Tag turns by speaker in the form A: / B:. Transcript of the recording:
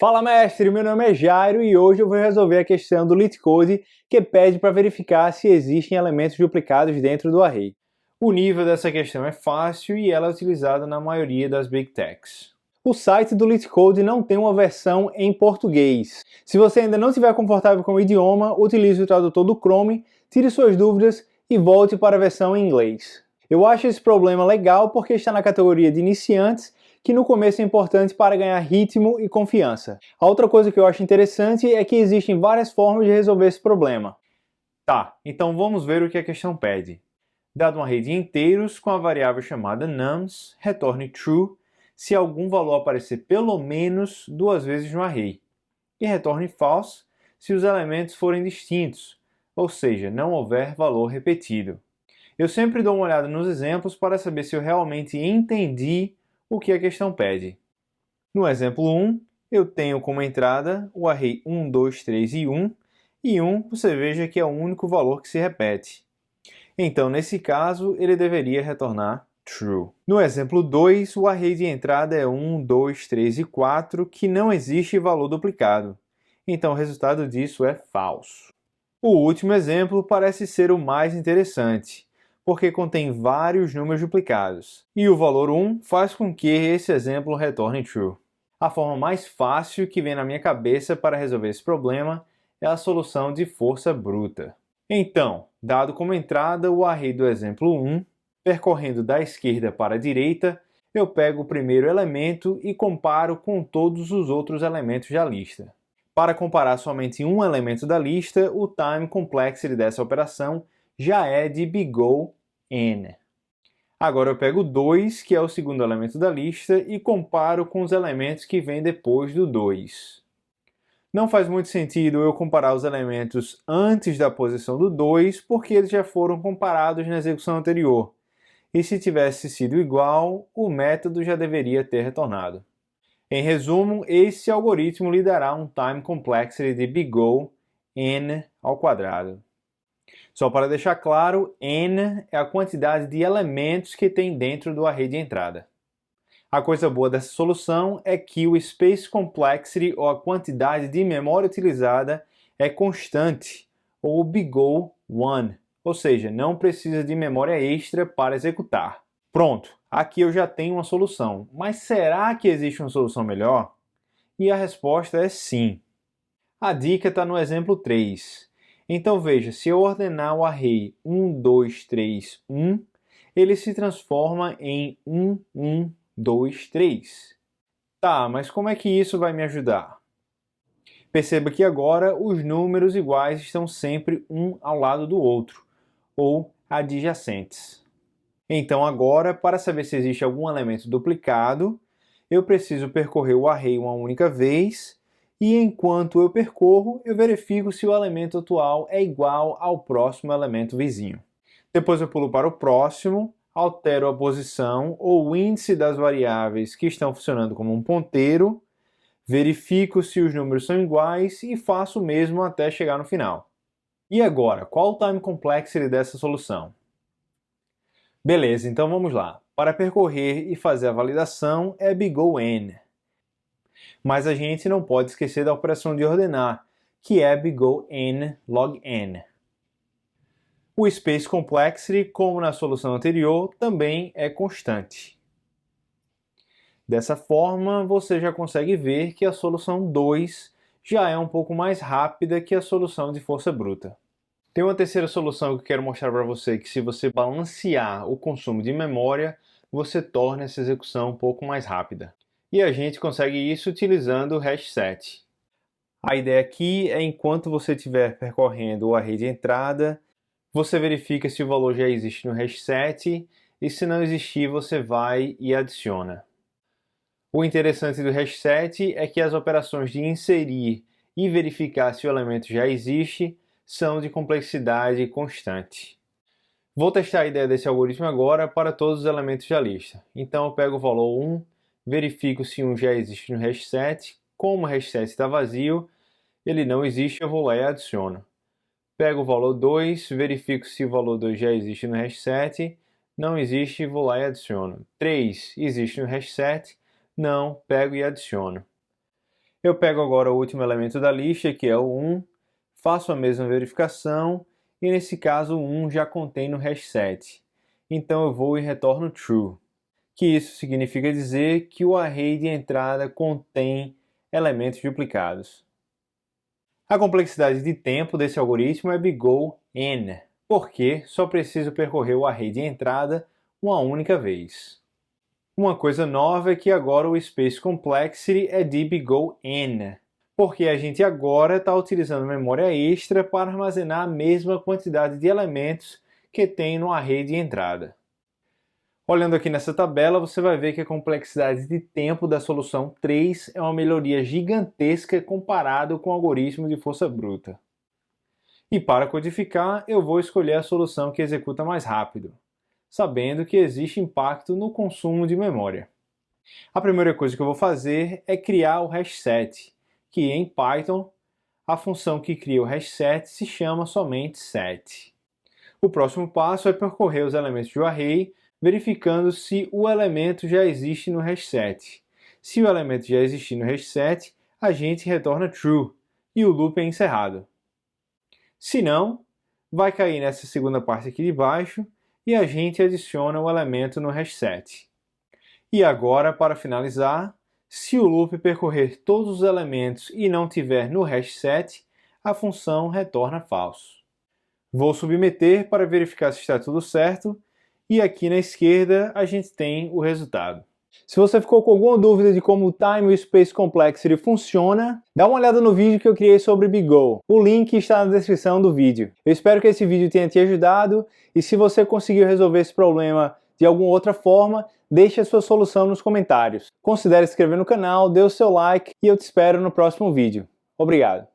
A: Fala mestre, meu nome é Jairo e hoje eu vou resolver a questão do LeetCode que pede para verificar se existem elementos duplicados dentro do array. O nível dessa questão é fácil e ela é utilizada na maioria das Big Techs. O site do LeetCode não tem uma versão em português. Se você ainda não estiver confortável com o idioma, utilize o tradutor do Chrome, tire suas dúvidas e volte para a versão em inglês. Eu acho esse problema legal porque está na categoria de iniciantes, que no começo é importante para ganhar ritmo e confiança. A outra coisa que eu acho interessante é que existem várias formas de resolver esse problema. Tá, então vamos ver o que a questão pede. Dado um array de inteiros com a variável chamada nums, retorne true se algum valor aparecer pelo menos duas vezes no array, e retorne false se os elementos forem distintos, ou seja, não houver valor repetido. Eu sempre dou uma olhada nos exemplos para saber se eu realmente entendi o que a questão pede. No exemplo 1, eu tenho como entrada o array 1, 2, 3 e 1, e 1 você veja que é o único valor que se repete. Então, nesse caso, ele deveria retornar true. No exemplo 2, o array de entrada é 1, 2, 3 e 4, que não existe valor duplicado. Então, o resultado disso é falso. O último exemplo parece ser o mais interessante, porque contém vários números duplicados, e o valor 1 faz com que esse exemplo retorne true. A forma mais fácil que vem na minha cabeça para resolver esse problema é a solução de força bruta. Então, dado como entrada o array do exemplo 1, percorrendo da esquerda para a direita, eu pego o primeiro elemento e comparo com todos os outros elementos da lista. Para comparar somente um elemento da lista, o time complexity dessa operação já é de big-O n. Agora eu pego 2, que é o segundo elemento da lista, e comparo com os elementos que vêm depois do 2. Não faz muito sentido eu comparar os elementos antes da posição do 2, porque eles já foram comparados na execução anterior. E se tivesse sido igual, o método já deveria ter retornado. Em resumo, esse algoritmo lhe dará um time complexity de big-O n ao quadrado. Só para deixar claro, n é a quantidade de elementos que tem dentro do array de entrada. A coisa boa dessa solução é que o space complexity, ou a quantidade de memória utilizada, é constante, ou big-O 1, ou seja, não precisa de memória extra para executar. Pronto, aqui eu já tenho uma solução, mas será que existe uma solução melhor? E a resposta é sim. A dica está no exemplo 3. Então veja, se eu ordenar o array 1, 2, 3, 1, ele se transforma em 1, 1, 2, 3. Tá, mas como é que isso vai me ajudar? Perceba que agora os números iguais estão sempre um ao lado do outro, ou adjacentes. Então agora, para saber se existe algum elemento duplicado, eu preciso percorrer o array uma única vez, e enquanto eu percorro, eu verifico se o elemento atual é igual ao próximo elemento vizinho. Depois eu pulo para o próximo, altero a posição ou o índice das variáveis que estão funcionando como um ponteiro, verifico se os números são iguais e faço o mesmo até chegar no final. E agora, qual o time complexity dessa solução? Beleza, então vamos lá. Para percorrer e fazer a validação é big-O n. Mas a gente não pode esquecer da operação de ordenar, que é big-O n log n. O space complexity, como na solução anterior, também é constante. Dessa forma, você já consegue ver que a solução 2 já é um pouco mais rápida que a solução de força bruta. Tem uma terceira solução que eu quero mostrar para você, que se você balancear o consumo de memória, você torna essa execução um pouco mais rápida. E a gente consegue isso utilizando o hash set. A ideia aqui é, enquanto você estiver percorrendo o array de entrada, você verifica se o valor já existe no hash set, e se não existir, você vai e adiciona. O interessante do hash set é que as operações de inserir e verificar se o elemento já existe são de complexidade constante. Vou testar a ideia desse algoritmo agora para todos os elementos da lista. Então eu pego o valor 1, verifico se 1 já existe no hash set. Como o hash set está vazio, ele não existe, eu vou lá e adiciono. Pego o valor 2, verifico se o valor 2 já existe no hash set. Não existe, vou lá e adiciono. 3 existe no hash set. Não, pego e adiciono. Eu pego agora o último elemento da lista, que é o 1, faço a mesma verificação, e nesse caso o 1 já contém no hash set. Então eu vou e retorno true, que isso significa dizer que o array de entrada contém elementos duplicados. A complexidade de tempo desse algoritmo é big O n, porque só preciso percorrer o array de entrada uma única vez. Uma coisa nova é que agora o Space Complexity é de big O n, porque a gente agora está utilizando memória extra para armazenar a mesma quantidade de elementos que tem no array de entrada. Olhando aqui nessa tabela, você vai ver que a complexidade de tempo da solução 3 é uma melhoria gigantesca comparado com o algoritmo de força bruta. E para codificar, eu vou escolher a solução que executa mais rápido, sabendo que existe impacto no consumo de memória. A primeira coisa que eu vou fazer é criar o hash set, que em Python, a função que cria o hash set se chama somente set. O próximo passo é percorrer os elementos do array, verificando se o elemento já existe no hash set. Se o elemento já existir no hash set, a gente retorna true e o loop é encerrado. Se não, vai cair nessa segunda parte aqui de baixo e a gente adiciona o elemento no hash set. E agora, para finalizar, se o loop percorrer todos os elementos e não tiver no hash set, a função retorna falso. Vou submeter para verificar se está tudo certo e aqui na esquerda a gente tem o resultado. Se você ficou com alguma dúvida de como o Time e o Space Complexity funciona, dá uma olhada no vídeo que eu criei sobre big O. O link está na descrição do vídeo. Eu espero que esse vídeo tenha te ajudado e se você conseguiu resolver esse problema de alguma outra forma, deixe a sua solução nos comentários. Considere se inscrever no canal, dê o seu like e eu te espero no próximo vídeo. Obrigado!